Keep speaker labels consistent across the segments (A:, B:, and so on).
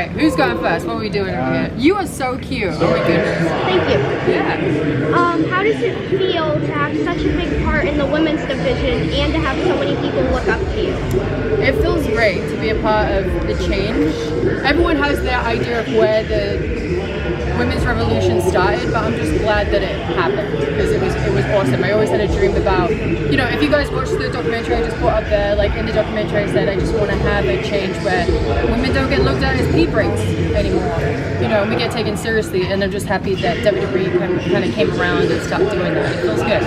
A: right, who's going first? What are we doing over here? You are so cute. Oh my goodness.
B: Thank you.
A: Yeah.
B: How does it feel to have such a big part in the women's division and to have so many people look up to you?
A: It feels great to be a part of the change. Everyone has their idea of where the women's revolution started, but I'm just glad that it happened because it was awesome. I always had a dream about, you know, if you guys watched the documentary I just put up there, like in the documentary I said I just want to have a change where women don't get looked at as pee breaks anymore, you know, and we get taken seriously, and I'm just happy that WWE kind of came around and stopped doing that. It feels good.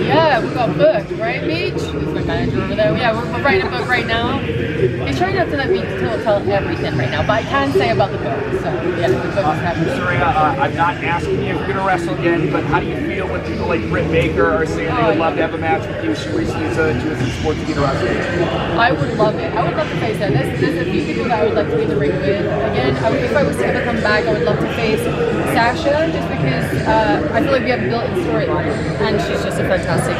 A: Yeah, we got booked, right, Paige? He's my manager over there. Yeah, we're writing a book right now. He's trying not to let me tell everything right now, but I can say about the book. So, yeah, the book is happening.
C: Saraya, I'm not asking you if you're going to wrestle again, but how do you feel when people like Britt Baker are saying they would love to have a match with you? She recently said she was in sports to get a wrestle.
A: I would love it. I would love to face her. There's a few people that I would like to be in the ring with. Again, if I was to ever come back, I would love to face Sasha, just because I feel like we have a built-in storyline, and she's just a fantastic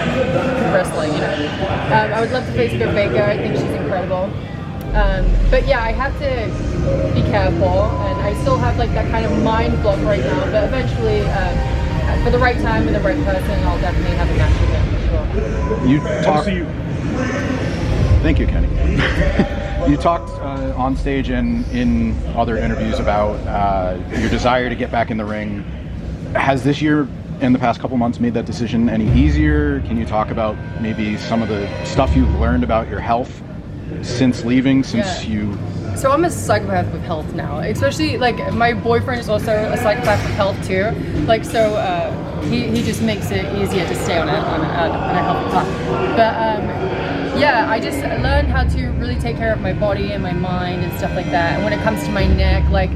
A: wrestler, you know. I would love to face Britt Baker. I think she's incredible. But yeah, I have to be careful, and I still have like that kind of mind block right now, but eventually, for the right time and the right person, I'll definitely have a match with them, for sure.
D: You talk. Thank you, Kenny. You talked on stage and in other interviews about your desire to get back in the ring. Has this year and the past couple months made that decision any easier? Can you talk about maybe some of the stuff you've learned about your health since leaving,
A: So I'm a psychopath with health now, especially like my boyfriend is also a psychopath with health too. Like, so he just makes it easier to stay on a healthy path. But yeah, I just learned how to really take care of my body and my mind and stuff like that. And when it comes to my neck, like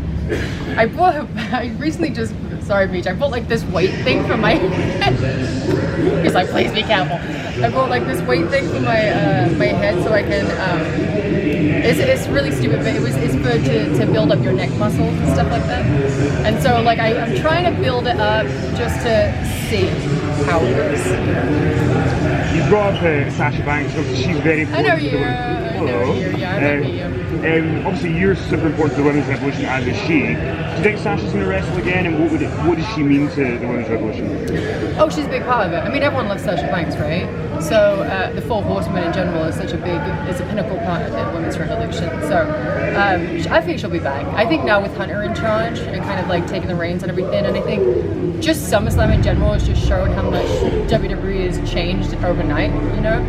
A: I recently just, sorry Paige, I bought like this weight thing for my head. He's like, please be careful. I bought like this weight thing for my my head so I can, it's really stupid, but it's for to build up your neck muscles and stuff like that. And so like I'm trying to build it up just to see how it works.
E: You brought up Sasha Banks, obviously she's very important.
A: I know you, yeah, I know you.
E: Obviously you're super important to the women's revolution, as is she. Do you think Sasha's going to wrestle again, and what does she mean to the women's revolution?
A: Oh, she's a big part of it. I mean, everyone loves Sasha Banks, right? So the Four Horsemen in general is such a pinnacle part of the women's revolution. So I think she'll be back. I think now with Hunter in charge and kind of like taking the reins and everything, and I think just SummerSlam in general has just shown how much WWE has changed overnight, you know?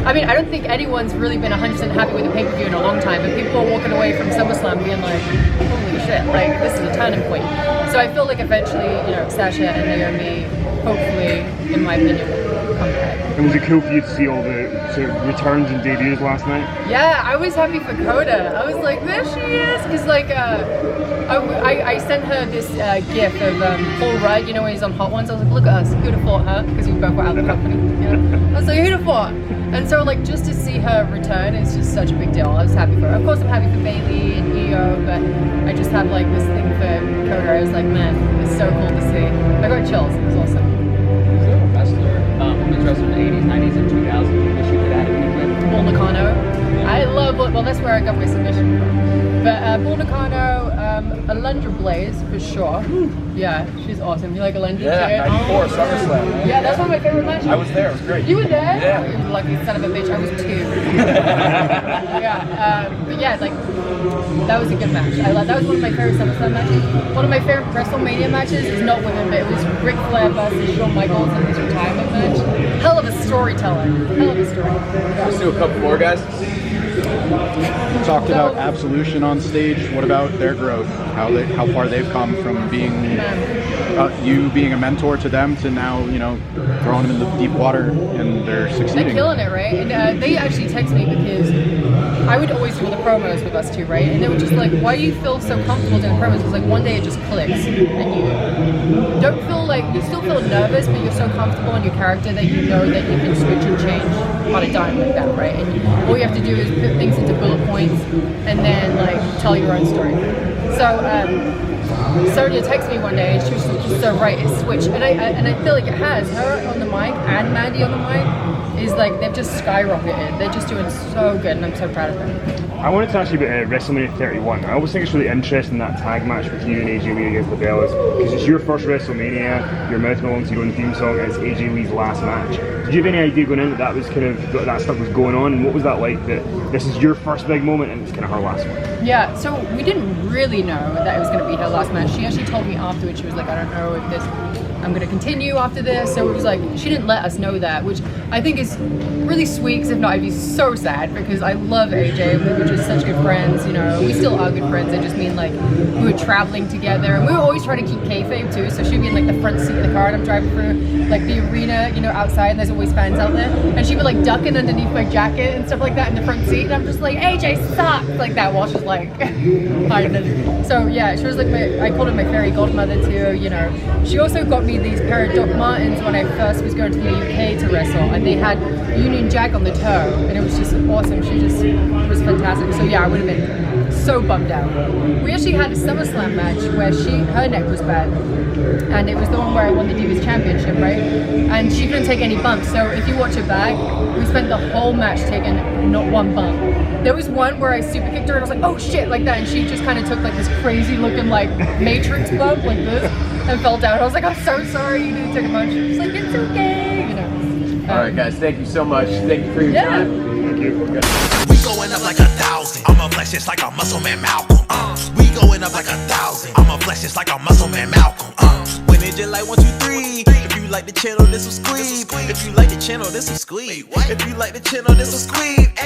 A: I mean, I don't think anyone's really been 100% happy with the pay-per-view in a long time, but people are walking away from SummerSlam being like, holy shit, like this is a turning point. So I feel like eventually, you know, Sasha and Naomi, hopefully, in my opinion, will come back.
E: And was it cool for you to see all the sort of returns and debuts last night?
A: Yeah, I was happy for Coda. I was like, there she is, because like I sent her this gif of Paul Rudd, you know, when he's on Hot Ones. I was like, look at us, who'd have fought her? Because we both were out of the company. You know? I was like, who'd have fought? And so like just to see her return is just such a big deal. I was happy for her. Of course I'm happy for Bailey and Io, but I just have like this thing for Coda. I was like, man, it's so cool to see. I got chills. It was awesome.
F: Women's wrestler in the 80s, 90s, and 2000s. You wish you could add anything?
A: Bull Nakano. I love, well, that's where I got my submission from. But Bull Nakano, Alundra Blaze for sure. Yeah, she's awesome. You like Alundra?
C: Yeah, 94, SummerSlam.
A: Yeah, that's one of my favorite matches.
C: I was there, it was great.
A: You were there?
C: Yeah.
A: You lucky son of a bitch, I was too. Yeah, but yeah, like, that was a good match. That was one of my favorite SummerSlam matches. One of my favorite WrestleMania matches is not women, but it was Ric Flair versus Shawn Michaels in his retirement match. Hell of a storyteller. Hell of a story.
C: Let's do a couple more, guys.
D: Talked about Absolution on stage. What about their growth? How far they've come from being you being a mentor to them to now, you know, throwing them in the deep water and they're succeeding.
A: They're killing it, right? And they actually text me because I would always do the promos with us too, right? And they were just like, why do you feel so comfortable doing promos? It's like one day it just clicks and you don't feel like, you still feel nervous, but you're so comfortable in your character that you know that you can switch and change on a dime like that, right? And all you have to do is put things into bullet points and then like tell your own story. So Sarya texted me one day and she was just so right, it's switched. And I feel like it has. Her on the mic and Mandy on the mic is like, they've just skyrocketed. They're just doing so good and I'm so proud of them.
E: I wanted to ask you about WrestleMania 31. I always think it's really interesting that tag match with you and AJ Lee against the Bellas, because it's your first WrestleMania, your mouth belongs to your own theme song, and it's AJ Lee's last match. Did you have any idea going in that was kind of, that stuff was going on, and what was that like, that this is your first big moment and it's kind of her last one?
A: Yeah, so we didn't really know that it was going to be her last match. She actually told me afterwards, she was like, I don't know if I'm going to continue after this. So it was like, she didn't let us know that, which I think is really sweet, because if not, I'd be so sad, because I love AJ. We were just such good friends, you know. We still are good friends. I just mean, like, we were traveling together, and we were always trying to keep kayfabe too. So she'd be in like the front seat of the car and I'm driving through like the arena, you know, outside, and there's always fans out there, and she'd be like ducking underneath my jacket and stuff like that in the front seat, and I'm just like, AJ sucks, like that, while she's like hiding it. So yeah, she was like I called her my fairy godmother too, you know. She also got me these pair of Doc Martens when I first was going to the UK to wrestle, and they had Union Jack on the toe, and it was just awesome. She just was fantastic. So yeah, I would have been so bummed out. We actually had a SummerSlam match where her neck was bad, and it was the one where I won the Divas Championship, right? And she couldn't take any bumps. So if you watch it back, we spent the whole match taking not one bump. There was one where I super kicked her and I was like, oh shit, like that, and she just kind of took like this crazy looking like Matrix bump like this and fell down. I was like, I'm so sorry, you didn't take a punch. She's like, it's okay, you know.
G: All right, guys, thank you so much. Thank you for your time.
E: Thank you.
H: We going up like 1,000. I'm a flex just like a muscle man Malcolm. We going up like 1,000. I'm a flex just like a muscle man Malcolm. When it just like 1, 2, 3. If you like the channel, this will squeeze. If you like the channel, this will squeeze. If you like the channel, this will squeeze.